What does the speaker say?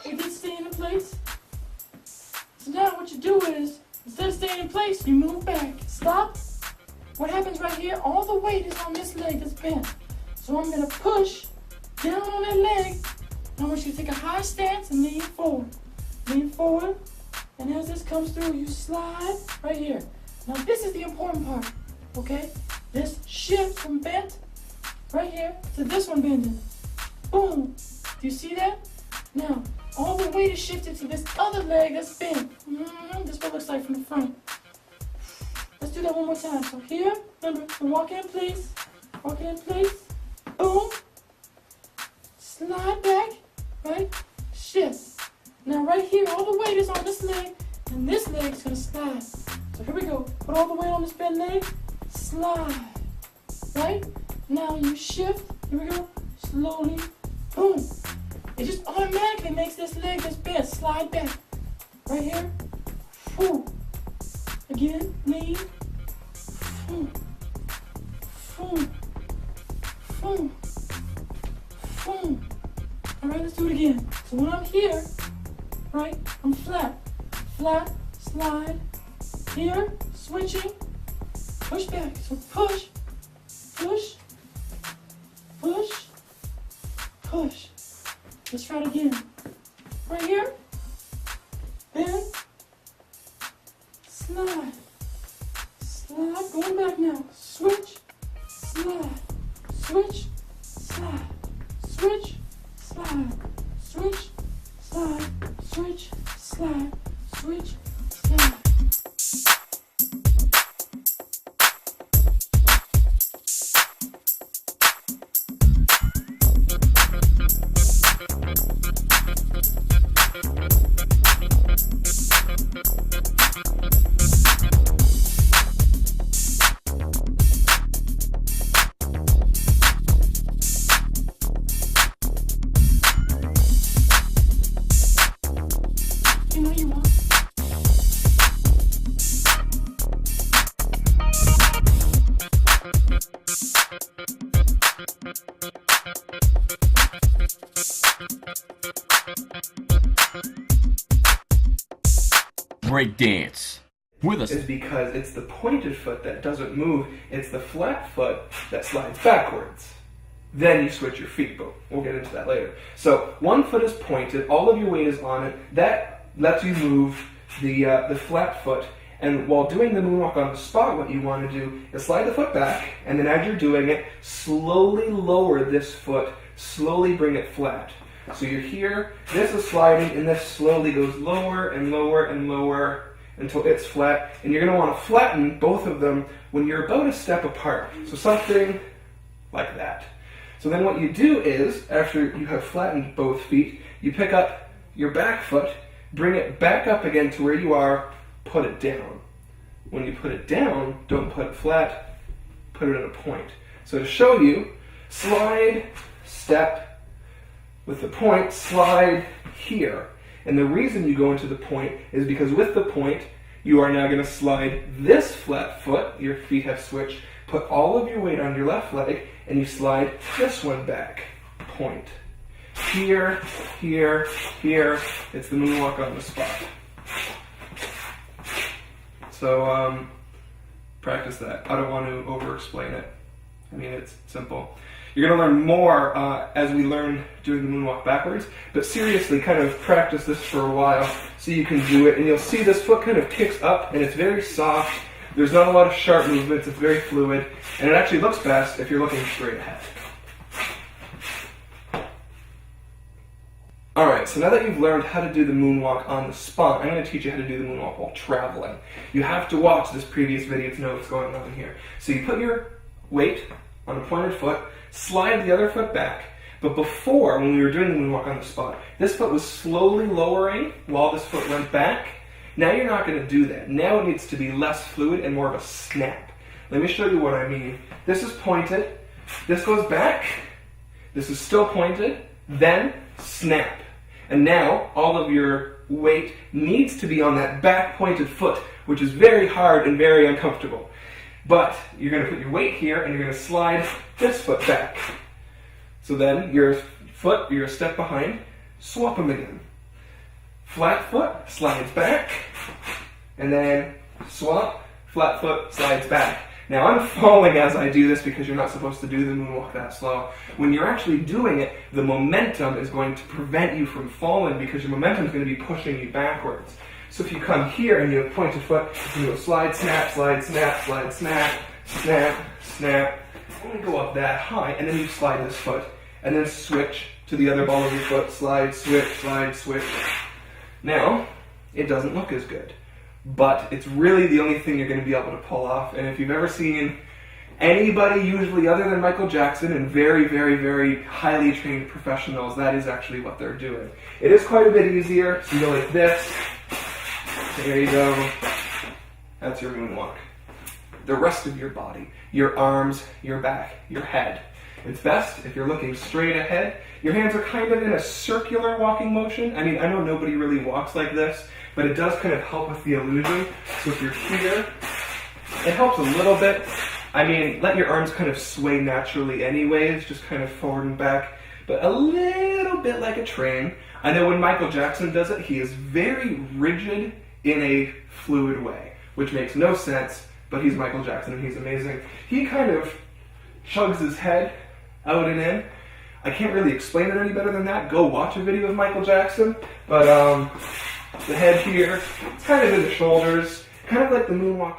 You did stay in place. So now what you do is, instead of staying in place, you move back. Stop. What happens right here, all the weight is on this leg that's bent. So I'm going to push down on that leg. I want you to take a high stance and lean forward. Lean forward. And as this comes through, you slide right here. Now this is the important part, okay? This shift from bent right here to this one bending. Boom. Do you see that? Now, all the weight is shifted to this other leg that's bent. This is what it looks like from the front. Let's do that one more time. So here, remember, walk in place. Walk in place. Boom. Slide back, right? Shift. Now right here, all the weight is on this leg, and this leg is going to slide. So here we go. Put all the weight on this bent leg. Slide. Right? Now you shift. Here we go. Slowly. Boom. It just automatically makes this leg that's bent slide back. Right here. Boom. Again. Lean. Boom. Boom. Boom. Boom. Alright, let's do it again. So when I'm here, right, I'm flat. Flat, slide. Here, switching. Push back. So push. Push. Push. Push. Let's try it again. Right here. Bend. Slide. Slide. Going back now. Switch. Slide. Switch. Slide. Switch. Slide. Switch. Slide. Switch. Slide. Switch. Slide. Break dance with us is because it's the pointed foot that doesn't move, it's the flat foot that slides backwards. Then you switch your feet, but we'll get into that later. So one foot is pointed, all of your weight is on it, that lets you move the flat foot, and while doing the moonwalk on the spot, what you want to do is slide the foot back, and then as you're doing it, slowly lower this foot, slowly bring it flat. So you're here, this is sliding, and this slowly goes lower and lower and lower until it's flat. And you're going to want to flatten both of them when you're about a step apart. So something like that. So then what you do is, after you have flattened both feet, you pick up your back foot, bring it back up again to where you are, put it down. When you put it down, don't put it flat, put it at a point. So to show you, slide, step, with the point, slide here. And the reason you go into the point is because with the point, you are now going to slide this flat foot, your feet have switched, put all of your weight on your left leg, and you slide this one back. Point. Here, here, here. It's the moonwalk on the spot. So, practice that. I don't want to over-explain it. I mean, it's simple. You're going to learn more as we learn doing the moonwalk backwards, but seriously, kind of practice this for a while so you can do it, and you'll see this foot kind of kicks up, and it's very soft. There's not a lot of sharp movements. It's very fluid, and it actually looks best if you're looking straight ahead. Alright, so now that you've learned how to do the moonwalk on the spot, I'm going to teach you how to do the moonwalk while traveling. You have to watch this previous video to know what's going on here. So you put your weight on a pointed foot, slide the other foot back, but before, when we were doing the moonwalk on the spot, this foot was slowly lowering while this foot went back. Now you're not going to do that. Now it needs to be less fluid and more of a snap. Let me show you what I mean. This is pointed, this goes back, this is still pointed, then snap. And now, all of your weight needs to be on that back pointed foot, which is very hard and very uncomfortable. But you're going to put your weight here, and you're going to slide this foot back. So then, your foot, you're a step behind, swap them again. Flat foot, slides back, and then swap, flat foot, slides back. Now I'm falling as I do this because you're not supposed to do the moonwalk that slow. When you're actually doing it, the momentum is going to prevent you from falling because your momentum is going to be pushing you backwards. So if you come here and you have pointed foot, you go slide, snap, slide, snap, slide, snap, snap, snap. Only go up that high, and then you slide this foot, and then switch to the other ball of your foot, slide, switch, slide, switch. Now, it doesn't look as good. But it's really the only thing you're going to be able to pull off. And if you've ever seen anybody, usually other than Michael Jackson and very, very, very highly trained professionals, that is actually what they're doing. It is quite a bit easier. So you go like this. There you go. That's your moonwalk. The rest of your body, your arms, your back, your head. It's best if you're looking straight ahead. Your hands are kind of in a circular walking motion. I mean, I know nobody really walks like this, but it does kind of help with the illusion. So if you're here, it helps a little bit. I mean, let your arms kind of sway naturally anyways, just kind of forward and back, but a little bit like a train. I know when Michael Jackson does it, he is very rigid in a fluid way, which makes no sense, but he's Michael Jackson and he's amazing. He kind of chugs his head out and in. I can't really explain it any better than that. Go watch a video of Michael Jackson, but the head here, it's kind of in the shoulders, kind of like the moonwalk.